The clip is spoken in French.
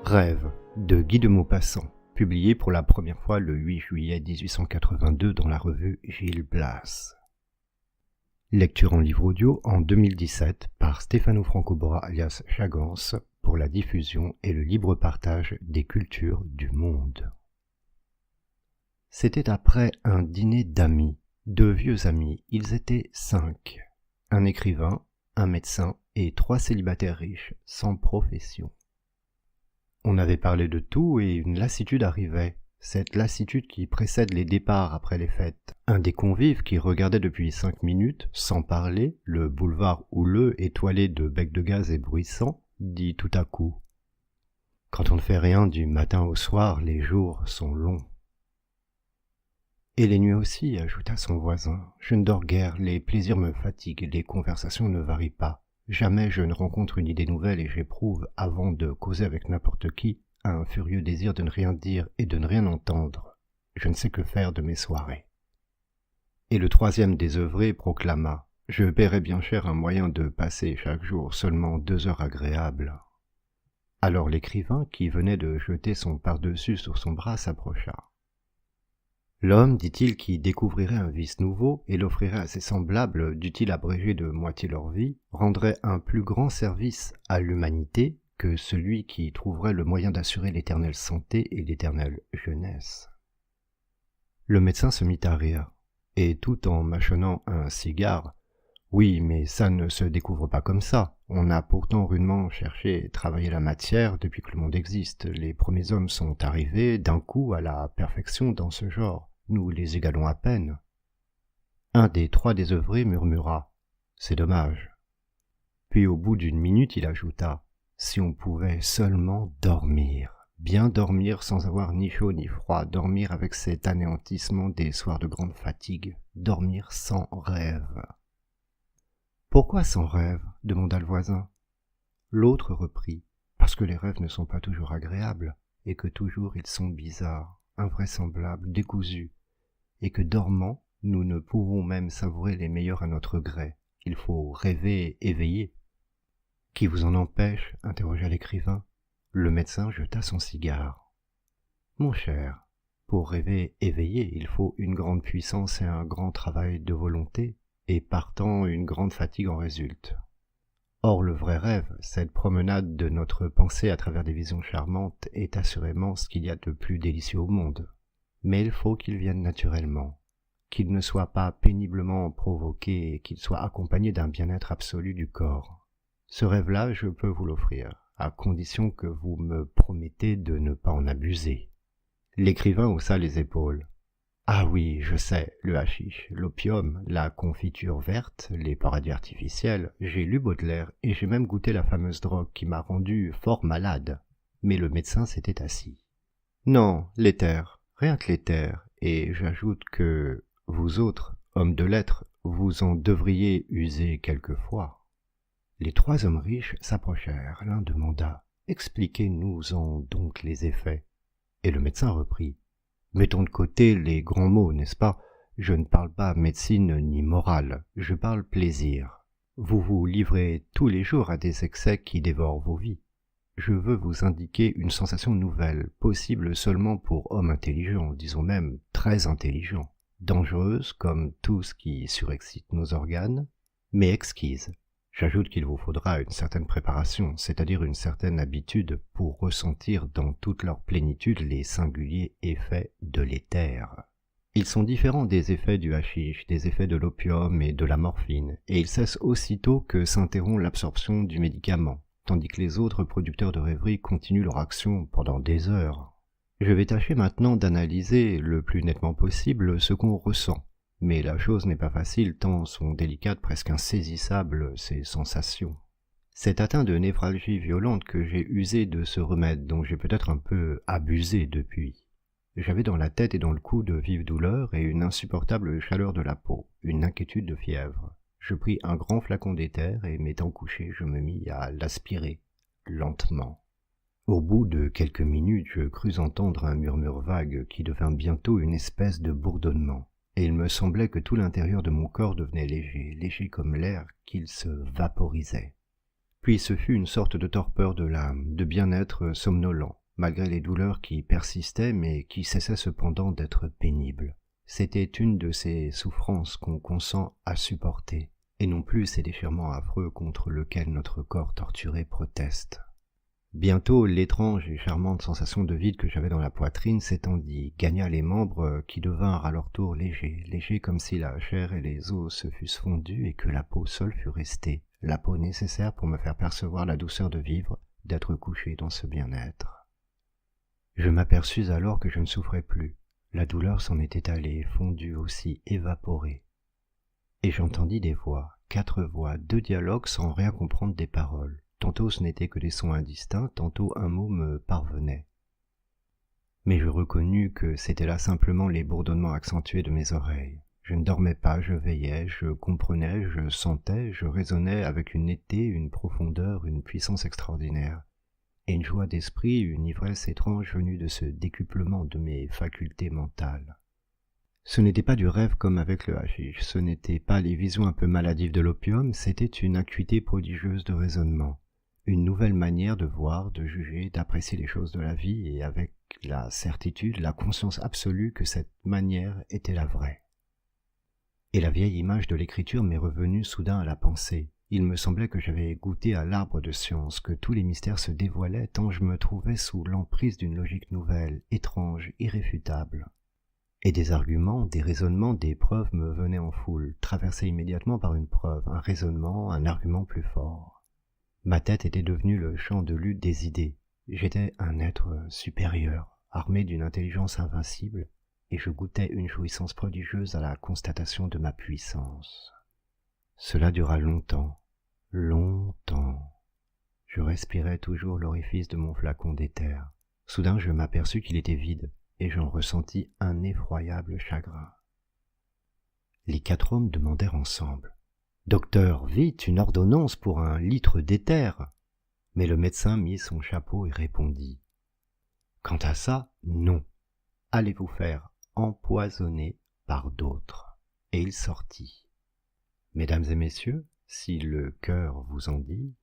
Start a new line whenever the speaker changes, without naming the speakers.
Rêve de Guy de Maupassant, publié pour la première fois le 8 juillet 1882 dans la revue Gil Blas. Lecture en livre audio en 2017 par Stefano Francobora alias Chagance pour la diffusion et le libre partage des cultures du monde. C'était après un dîner d'amis, de vieux amis, ils étaient 5. Un écrivain, un médecin et 3 célibataires riches, sans profession. On avait parlé de tout et une lassitude arrivait, cette lassitude qui précède les départs après les fêtes. Un des convives qui regardait depuis 5 minutes, sans parler, le boulevard houleux étoilé de becs de gaz et bruissants, dit tout à coup « Quand on ne fait rien du matin au soir, les jours sont longs. » Et les nuits aussi, ajouta son voisin. Je ne dors guère, les plaisirs me fatiguent, les conversations ne varient pas. Jamais je ne rencontre une idée nouvelle et j'éprouve, avant de causer avec n'importe qui, un furieux désir de ne rien dire et de ne rien entendre. Je ne sais que faire de mes soirées. Et le 3e désœuvré proclama « Je paierais bien cher un moyen de passer chaque jour seulement 2 heures agréables. » Alors l'écrivain, qui venait de jeter son pardessus sur son bras, s'approcha. L'homme, dit-il, qui découvrirait un vice nouveau et l'offrirait à ses semblables, dût-il abréger de moitié leur vie, rendrait un plus grand service à l'humanité que celui qui trouverait le moyen d'assurer l'éternelle santé et l'éternelle jeunesse. Le médecin se mit à rire, et tout en mâchonnant un cigare, « Oui, mais ça ne se découvre pas comme ça. On a pourtant rudement cherché et travaillé la matière depuis que le monde existe. Les premiers hommes sont arrivés d'un coup à la perfection dans ce genre. Nous les égalons à peine. » Un des 3 désœuvrés murmura « C'est dommage. » Puis au bout d'une minute il ajouta « Si on pouvait seulement dormir, bien dormir sans avoir ni chaud ni froid, dormir avec cet anéantissement des soirs de grande fatigue, dormir sans rêve. » « Pourquoi sans rêve ?» demanda le voisin. L'autre reprit « Parce que les rêves ne sont pas toujours agréables, et que toujours ils sont bizarres, invraisemblables, décousus, et que dormant, nous ne pouvons même savourer les meilleurs à notre gré. Il faut rêver éveillé. »« Qui vous en empêche ?» interrogea l'écrivain. Le médecin jeta son cigare. « Mon cher, pour rêver éveillé, il faut une grande puissance et un grand travail de volonté, et partant une grande fatigue en résulte. Or le vrai rêve, cette promenade de notre pensée à travers des visions charmantes, est assurément ce qu'il y a de plus délicieux au monde. Mais il faut qu'il vienne naturellement, qu'il ne soit pas péniblement provoqué et qu'il soit accompagné d'un bien-être absolu du corps. Ce rêve-là, je peux vous l'offrir, à condition que vous me promettez de ne pas en abuser. » L'écrivain haussa les épaules. « Ah oui, je sais, le hashish, l'opium, la confiture verte, les paradis artificiels, j'ai lu Baudelaire et j'ai même goûté la fameuse drogue qui m'a rendu fort malade. » Mais le médecin s'était assis. « Non, l'éther, rien que l'éther, et j'ajoute que vous autres, hommes de lettres, vous en devriez user quelquefois. » Les 3 hommes riches s'approchèrent. L'un demanda « Expliquez-nous-en donc les effets. » Et le médecin reprit. Mettons de côté les grands mots, n'est-ce pas? Je ne parle pas médecine ni morale, je parle plaisir. Vous vous livrez tous les jours à des excès qui dévorent vos vies. Je veux vous indiquer une sensation nouvelle, possible seulement pour hommes intelligents, disons même très intelligents, dangereuse comme tout ce qui surexcite nos organes, mais exquise. J'ajoute qu'il vous faudra une certaine préparation, c'est-à-dire une certaine habitude pour ressentir dans toute leur plénitude les singuliers effets de l'éther. Ils sont différents des effets du hashish, des effets de l'opium et de la morphine, et ils cessent aussitôt que s'interrompt l'absorption du médicament, tandis que les autres producteurs de rêverie continuent leur action pendant des heures. Je vais tâcher maintenant d'analyser le plus nettement possible ce qu'on ressent. Mais la chose n'est pas facile tant sont délicates, presque insaisissables, ces sensations. C'est atteint de névralgie violente que j'ai usé de ce remède dont j'ai peut-être un peu abusé depuis. J'avais dans la tête et dans le cou de vives douleurs et une insupportable chaleur de la peau, une inquiétude de fièvre. Je pris un grand flacon d'éther et m'étant couché, je me mis à l'aspirer, lentement. Au bout de quelques minutes, je crus entendre un murmure vague qui devint bientôt une espèce de bourdonnement. Et il me semblait que tout l'intérieur de mon corps devenait léger, léger comme l'air qu'il se vaporisait. Puis ce fut une sorte de torpeur de l'âme, de bien-être somnolent, malgré les douleurs qui persistaient mais qui cessaient cependant d'être pénibles. C'était une de ces souffrances qu'on consent à supporter, et non plus ces déchirements affreux contre lesquels notre corps torturé proteste. Bientôt, l'étrange et charmante sensation de vide que j'avais dans la poitrine s'étendit, gagna les membres qui devinrent à leur tour légers comme si la chair et les os se fussent fondus et que la peau seule fût restée, la peau nécessaire pour me faire percevoir la douceur de vivre, d'être couché dans ce bien-être. Je m'aperçus alors que je ne souffrais plus. La douleur s'en était allée, fondue aussi, évaporée. Et j'entendis des voix, 4 voix, 2 dialogues sans rien comprendre des paroles. Tantôt ce n'était que des sons indistincts, tantôt un mot me parvenait. Mais je reconnus que c'était là simplement les bourdonnements accentués de mes oreilles. Je ne dormais pas, je veillais, je comprenais, je sentais, je raisonnais avec une netteté, une profondeur, une puissance extraordinaire, et une joie d'esprit, une ivresse étrange venue de ce décuplement de mes facultés mentales. Ce n'était pas du rêve comme avec le hashish, ce n'était pas les visions un peu maladives de l'opium, c'était une acuité prodigieuse de raisonnement, une nouvelle manière de voir, de juger, d'apprécier les choses de la vie, et avec la certitude, la conscience absolue que cette manière était la vraie. Et la vieille image de l'écriture m'est revenue soudain à la pensée. Il me semblait que j'avais goûté à l'arbre de science, que tous les mystères se dévoilaient tant je me trouvais sous l'emprise d'une logique nouvelle, étrange, irréfutable. Et des arguments, des raisonnements, des preuves me venaient en foule, traversés immédiatement par une preuve, un raisonnement, un argument plus fort. Ma tête était devenue le champ de lutte des idées. J'étais un être supérieur, armé d'une intelligence invincible, et je goûtais une jouissance prodigieuse à la constatation de ma puissance. Cela dura longtemps, longtemps. Je respirais toujours l'orifice de mon flacon d'éther. Soudain je m'aperçus qu'il était vide, et j'en ressentis un effroyable chagrin. Les 4 hommes demandèrent ensemble. « Docteur, vite, une ordonnance pour 1 litre d'éther !» Mais le médecin mit son chapeau et répondit. « Quant à ça, non. Allez vous faire empoisonner par d'autres. » Et il sortit. « Mesdames et messieurs, si le cœur vous en dit,